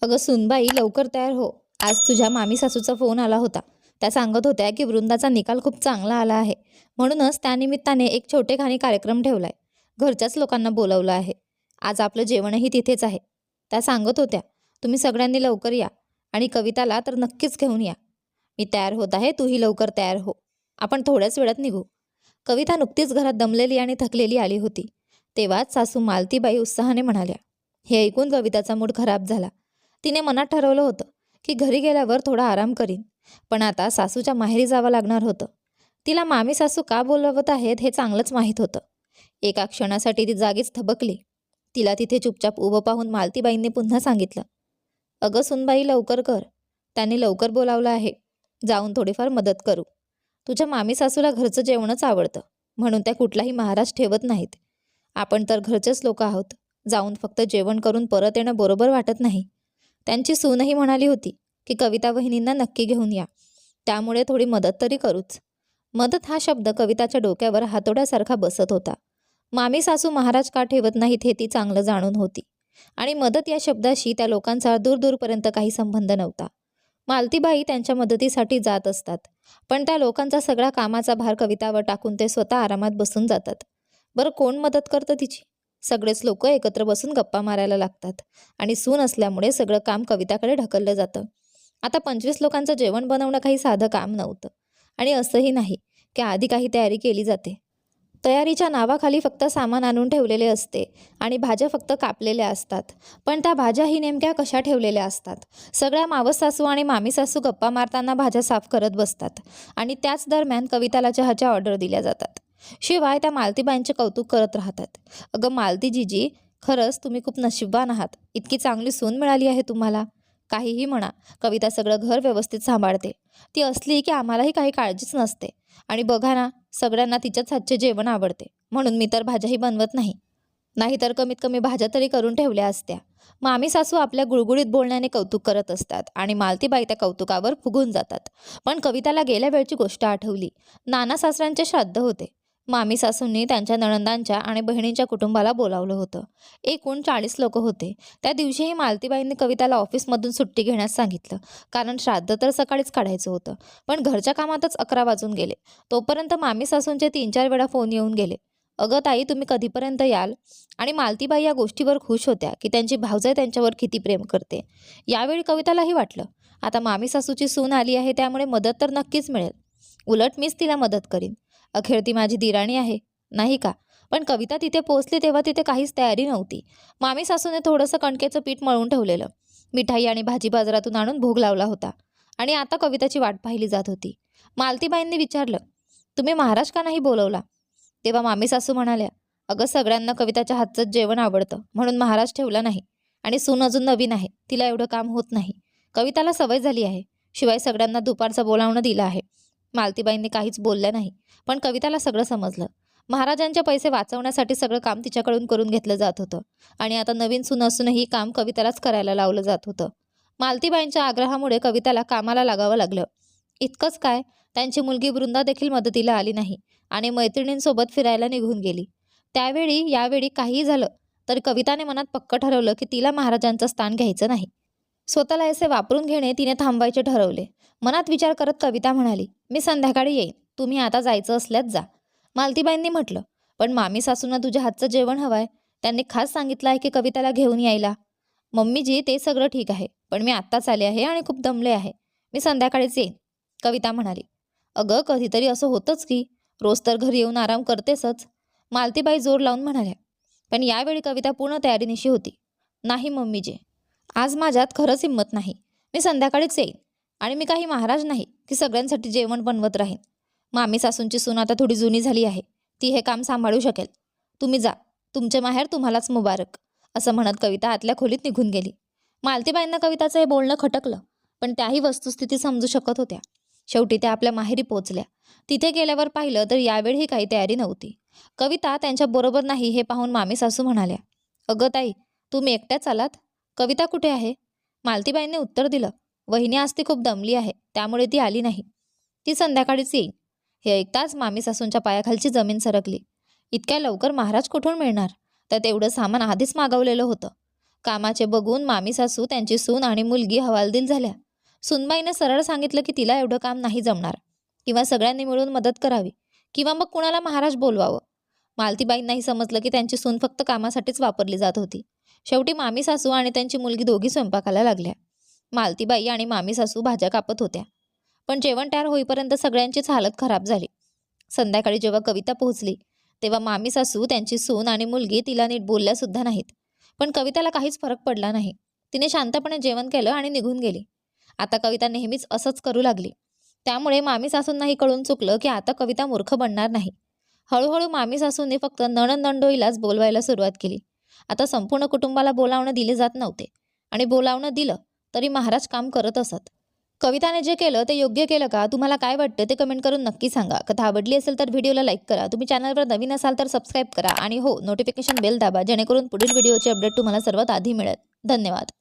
अगं सुनबाई, लवकर तयार हो. आज तुझ्या मामी सासूचा फोन आला होता. त्या सांगत होत्या की वृंदाचा निकाल खूप चांगला आला आहे. म्हणूनच त्यानिमित्ताने एक छोटेखानी कार्यक्रम ठेवलाय. घरच्याच लोकांना बोलवलं आहे. आज आपलं जेवणही तिथेच आहे. त्या सांगत होत्या, तुम्ही सगळ्यांनी लवकर या आणि कविताला तर नक्कीच घेऊन या. मी तयार होत आहे, तूही लवकर तयार हो. आपण थोड्याच वेळात निघू. कविता नुकतीच घरात दमलेली आणि थकलेली आली होती. तेव्हाच सासू मालतीबाई उत्साहाने म्हणाल्या. हे ऐकून कविताचा मूड खराब झाला. तिने मनात ठरवलं होतं की घरी गेल्यावर थोडा आराम करीन, पण आता सासूच्या माहेरी जावं लागणार होतं. तिला मामी सासू का बोलवत आहेत हे चांगलंच माहीत होतं. एका क्षणासाठी ती जागीच थबकली. तिला तिथे चुपचाप उभं पाहून मालतीबाईंनी पुन्हा सांगितलं, अगं सुनबाई, लवकर कर. त्यांनी लवकर बोलावलं आहे. जाऊन थोडीफार मदत करू. तुझ्या मामी सासूला घरचं जेवणच आवडतं, म्हणून त्या कुठलाही महाराज ठेवत नाहीत. आपण तर घरचेच लोक आहोत. जाऊन फक्त जेवण करून परत येणं बरोबर वाटत नाही. त्यांची सूनही म्हणाली होती की कविता वहिनींना नक्की घेऊन या, त्यामुळे थोडी मदत तरी करूच. मदत हा शब्द कविताच्या डोक्यावर हातोड्यासारखा बसत होता. मामी सासू महाराज का ठेवत नाहीत हे ती चांगलं जाणून होती, आणि मदत या शब्दाशी त्या लोकांचा दूरदूरपर्यंत काही संबंध नव्हता. मालतीबाई त्यांच्या मदतीसाठी जात असतात, पण त्या लोकांचा सगळा कामाचा भार कवितावर टाकून ते स्वतः आरामात बसून जातात. बरं, कोण मदत करतं तिची? सगळेच लोक एकत्र बसून गप्पा मारायला लागतात, आणि सून असल्यामुळे सगळं काम कविताकडे ढकललं जातं. आता 25 लोकांचं जेवण बनवणं काही साधं काम नव्हतं, आणि असंही नाही की आधी काही तयारी केली जाते. तयारीच्या नावाखाली फक्त सामान आणून ठेवलेले असते आणि भाज्या फक्त कापलेल्या असतात. पण त्या भाज्याही नेमक्या कशा ठेवलेल्या असतात? सगळ्या मावस सासू आणि मामी सासू गप्पा मारताना भाज्या साफ करत बसतात, आणि त्याच दरम्यान कविताला चहाच्या ऑर्डर दिल्या जातात. शिवाय त्या मालतीबाईंचे कौतुक करत राहतात. अगं मालती जीजी, खरंच तुम्ही खूप नशीबवान आहात. इतकी चांगली सून मिळाली आहे तुम्हाला. काहीही म्हणा, कविता सगळं घर व्यवस्थित सांभाळते. ती असली की आम्हालाही काही काळजीच नसते. आणि बघा ना, सगळ्यांना तिच्याच हातचे जेवण आवडते, म्हणून मी तर भाज्याही बनवत नाही. नाहीतर कमीत कमी भाज्या तरी करून ठेवल्या असत्या. मामी सासू आपल्या गुळगुळीत बोलण्याने कौतुक करत असतात, आणि मालतीबाई त्या कौतुकावर फुगून जातात. पण कविताला गेल्या वेळची गोष्ट आठवली. नाना सासऱ्यांचे श्राद्ध होते. मामी सासूंनी त्यांच्या नणंदांच्या आणि बहिणींच्या कुटुंबाला बोलावलं होतं. एकूण 40 लोक होते. त्या दिवशीही मालतीबाईंनी कविताला ऑफिसमधून सुट्टी घेण्यास सांगितलं, कारण श्राद्ध तर सकाळीच काढायचं होतं. पण घरच्या कामातच 11 वाजून गेले. तोपर्यंत मामी सासूंचे 3-4 वेळा फोन येऊन गेले. अगं ताई, तुम्ही कधीपर्यंत याल? आणि मालतीबाई या गोष्टीवर खुश होत्या की त्यांची भावजाई त्यांच्यावर किती प्रेम करते. यावेळी कवितालाही वाटलं, आता मामी सासूची सून आली आहे, त्यामुळे मदत तर नक्कीच मिळेल. उलट मीच तिला मदत करीन. अखेर ती माझी दिराणी आहे, नाही का? पण कविता तिथे पोहोचली तेव्हा तिथे काहीच तयारी नव्हती. मामी सासूने थोडंसं कणकेचं पीठ मळून ठेवलेलं, मिठाई आणि भाजी बाजारातून आणून भोग लावला होता, आणि आता कविताची वाट पाहिली जात होती. मालतीबाईंनी विचारलं, तुम्ही महाराज का नाही बोलवला? तेव्हा मामी सासू म्हणाल्या, अगं सगळ्यांना कविताच्या हातचंच जेवण आवडतं, म्हणून महाराज ठेवला नाही. आणि सून अजून नवीन आहे, तिला एवढं काम होत नाही. कविताला सवय झाली आहे. शिवाय सगळ्यांना दुपारचं बोलावणं दिलं आहे. मालतीबाईंनी काहीच बोलल्या नाही, पण कविताला सगळं समजलं. महाराजांचे पैसे वाचवण्यासाठी सगळं काम तिच्याकडून करून घेतलं जात होतं, आणि आता नवीन सून असूनही काम कवितालाच करायला लावलं जात होतं. मालतीबाईंच्या आग्रहामुळे कविताला कामाला लागावं लागलं. इतकंच काय, त्यांची मुलगी वृंदा देखील मदतीला आली नाही, आणि मैत्रिणींसोबत फिरायला निघून गेली. त्यावेळी यावेळी काहीही झालं तरी कविताने मनात पक्क ठरवलं की तिला महाराजांचं स्थान घ्यायचं नाही. स्वतःला असे वापरून घेणे तिने थांबवायचे ठरवले. मनात विचार करत कविता म्हणाली, मी संध्याकाळी येईन, तुम्ही आता जायचं असल्यास जा. मालतीबाईंनी म्हटलं, पण मामी सासूंना तुझ्या हातचं जेवण हवंय. त्यांनी खास सांगितलं आहे की कविताला घेऊन यायला. मम्मीजी, ते सगळं ठीक आहे, पण मी आत्ताच आले आहे आणि खूप दमले आहे. मी संध्याकाळीच येईन, कविता म्हणाली. अगं कधीतरी असं होतंच की, रोज तर घरी येऊन आराम करतेसच, मालतीबाई जोर लावून म्हणाल्या. पण यावेळी कविता पूर्ण तयारीनिशी होती. नाही मम्मीजी, आज माझ्यात खरंच हिंमत नाही. मी संध्याकाळीच येईन, आणि मी काही महाराज नाही की सगळ्यांसाठी जेवण बनवत राहीन. मामी सासूंची सून आता थोडी जुनी झाली आहे, ती हे काम सांभाळू शकेल. तुम्ही जा, तुमचे माहेर तुम्हालाच मुबारक, असं म्हणत कविता आतल्या खोलीत निघून गेली. मालतीबाईंना कविताचं हे बोलणं खटकलं, पण त्याही वस्तुस्थिती समजू शकत होत्या. शेवटी त्या आपल्या माहेरी पोचल्या. तिथे गेल्यावर पाहिलं तर यावेळी काही तयारी नव्हती. कविता त्यांच्या बरोबर नाही हे पाहून मामी सासू म्हणाल्या, अगं ताई, तुम्ही एकट्याच आलात? कविता कुठे आहे? मालतीबाईंनी उत्तर दिलं, वहिनी आज ती खूप दमली आहे, त्यामुळे ती आली नाही. ती संध्याकाळीच येईल. हे ऐकताच मामी सासूंच्या पायाखालची जमीन सरकली. इतक्या लवकर महाराज कुठून मिळणार? त्यात एवढं सामान आधीच मागवलेलं होतं. कामाचे बघून मामी सासू, त्यांची सून आणि मुलगी हवालदिल झाल्या. सूनबाईने सरळ सांगितलं की तिला एवढं काम नाही जमणार, किंवा सगळ्यांनी मिळून मदत करावी, किंवा मग कुणाला महाराज बोलवावं. मालतीबाईंनाही समजलं की त्यांची सून फक्त कामासाठीच वापरली जात होती. शेवटी मामी सासू आणि त्यांची मुलगी दोघी स्वयंपाकाला लागल्या. मालतीबाई आणि मामी सासू भाज्या कापत होत्या, पण जेवण तयार होईपर्यंत सगळ्यांचीच हालत खराब झाली. संध्याकाळी जेव्हा कविता पोहोचली तेव्हा मामी सासू, त्यांची सून आणि मुलगी तिला नीट बोलल्या सुद्धा नाहीत. पण कविताला काहीच फरक पडला नाही. तिने शांतपणे जेवण केलं आणि निघून गेली. आता कविता नेहमीच असंच करू लागली. त्यामुळे मामी सासूंनाही कळून चुकलं की आता कविता मूर्ख बनणार नाही. हळूहळू मामी सासूंनी फक्त नणंद-नंदोईलाच बोलवायला सुरुवात केली. आता संपूर्ण कुटुंबाला बोलावणं दिले जात नव्हते, आणि बोलावणं दिलं तरी महाराज काम करत असत. कविताने जे केलं ते योग्य केलं का? तुम्हाला काय वाटतं ते कमेंट करून नक्की सांगा. कथा आवडली असेल तर व्हिडिओला लाईक करा. तुम्ही चॅनलवर नवीन असाल तर सबस्क्राईब करा आणि हो, नोटिफिकेशन बेल दाबा, जेणेकरून पुढील व्हिडिओचे अपडेट तुम्हाला सर्वात आधी मिळेल. धन्यवाद.